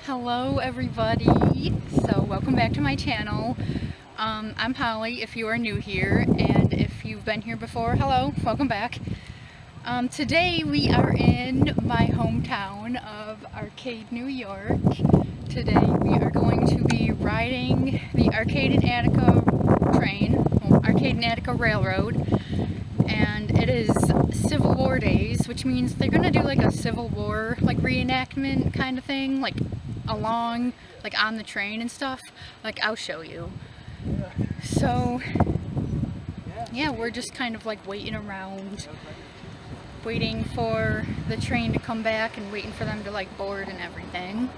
Hello everybody, so welcome back to my channel. I'm Holly if you are new here, and if you've been here before, hello, welcome back. Today we are in my hometown of Arcade, New York. Today we are going to be riding the Arcade and Attica train, Arcade and Attica Railroad, and it is Civil War days, which means they're gonna do like a Civil War like reenactment kind of thing, like along, like on the train and stuff. Like I'll show you. So yeah, we're just kind of like waiting around, waiting for the train to come back and waiting for them to like board and everything.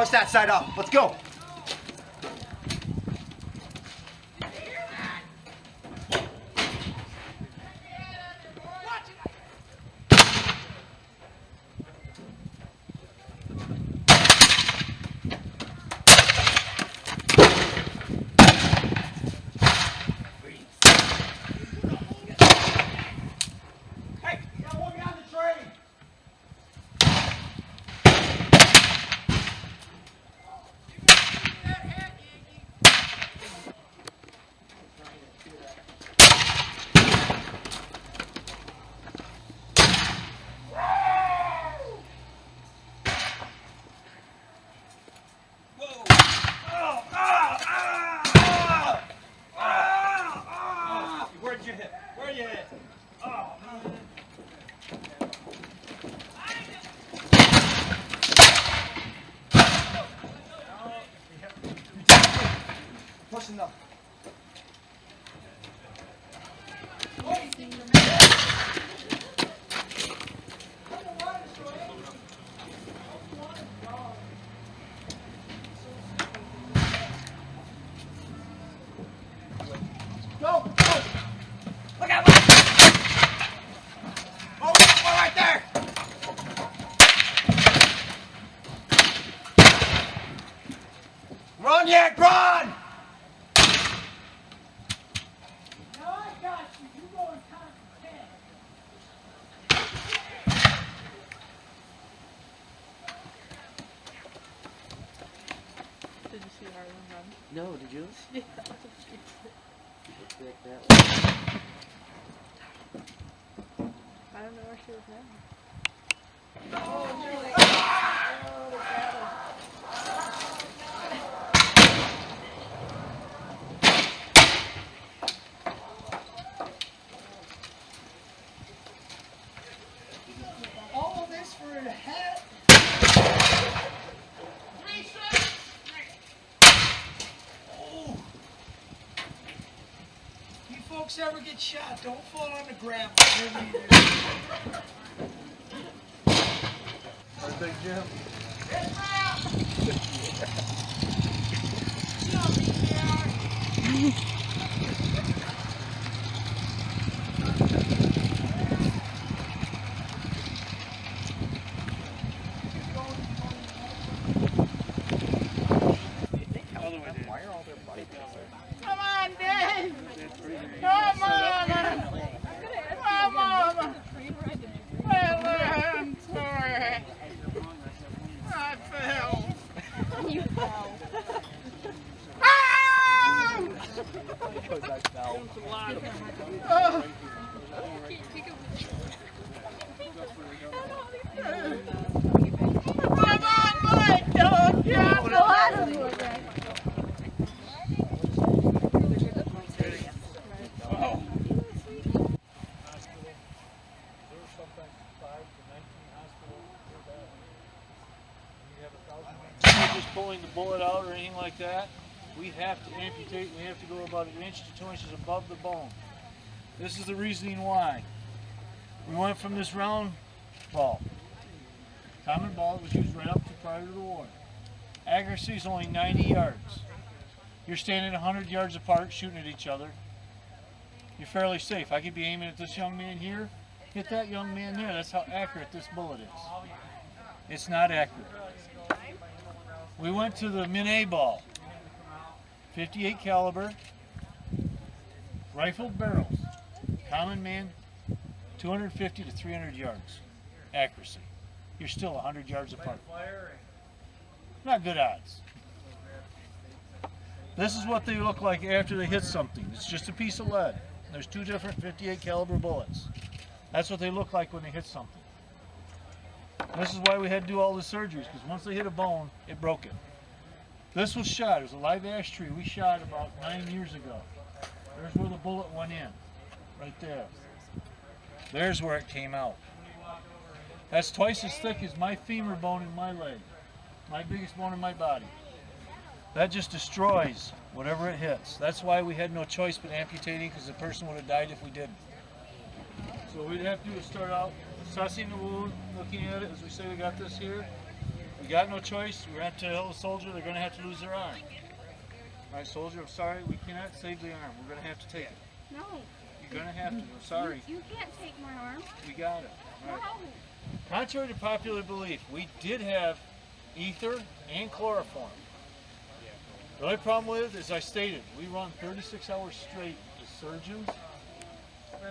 Push that side up. Let's go. Where'd you hit? Where'd you hit? Oh, man. Pushing up. Go! Look out! Oh, we're right there! Run yet, run! Now I got you. You go and concentrate. Did you see Harlan run? No, did you? Yeah. Looks like that one. I don't know where she was now. All of this for a hat. Oh. You folks ever get shot, don't fall on the gravel. Big Jim. Come on, Dad. Come on. Come on. I'm sorry. I fell. You fell. Oh. Come on, my dog. Just pulling the bullet out or anything like that, we have to amputate. We have to go about 1 inch to 2 inches above the bone. This is the reasoning why. We went from this round ball, common ball that was used right up to prior to the war. Accuracy is only 90 yards. You're standing 100 yards apart shooting at each other. You're fairly safe. I could be aiming at this young man here, hit that young man there. That's how accurate this bullet is. It's not accurate. We went to the Min-A ball, 58 caliber, rifled barrels, common man, 250 to 300 yards accuracy. You're still 100 yards apart. Not good odds. This is what they look like after they hit something. It's just a piece of lead. There's two different 58 caliber bullets. That's what they look like when they hit something. This is why we had to do all the surgeries, because once they hit a bone, it broke it. This was shot. It was a live ash tree we shot about 9 years ago. There's where the bullet went in, right there. There's where it came out. That's twice as thick as my femur bone in my leg, my biggest bone in my body. That just destroys whatever it hits. That's why we had no choice but amputating, because the person would have died if we didn't. So we'd have to do is start out assessing the wound, looking at it. As we say, we got this here. We got no choice. We're going to tell the soldier they're going to have to lose their arm. All right, soldier, I'm sorry. We cannot save the arm. We're going to have to take it. No. You're going to have to. I'm sorry. You can't take my arm. We got it. All right. No. Contrary to popular belief, we did have ether and chloroform. The only problem with, as I stated, we run 36 hours straight as surgeons.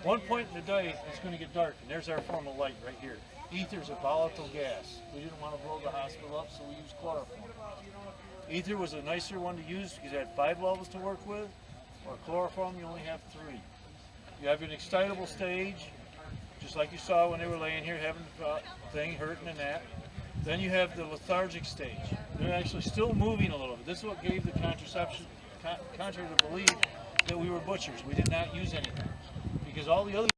One point in the day, it's going to get dark, and there's our form of light right here. Ether is a volatile gas. We didn't want to blow the hospital up, so we used chloroform. Ether was a nicer one to use because it had 5 levels to work with, or chloroform, you only have 3. You have an excitable stage, just like you saw when they were laying here having the thing, hurting and that. Then you have the lethargic stage. They're actually still moving a little bit. This is what gave the contraception, contrary to belief, that we were butchers. We did not use anything. Because all the other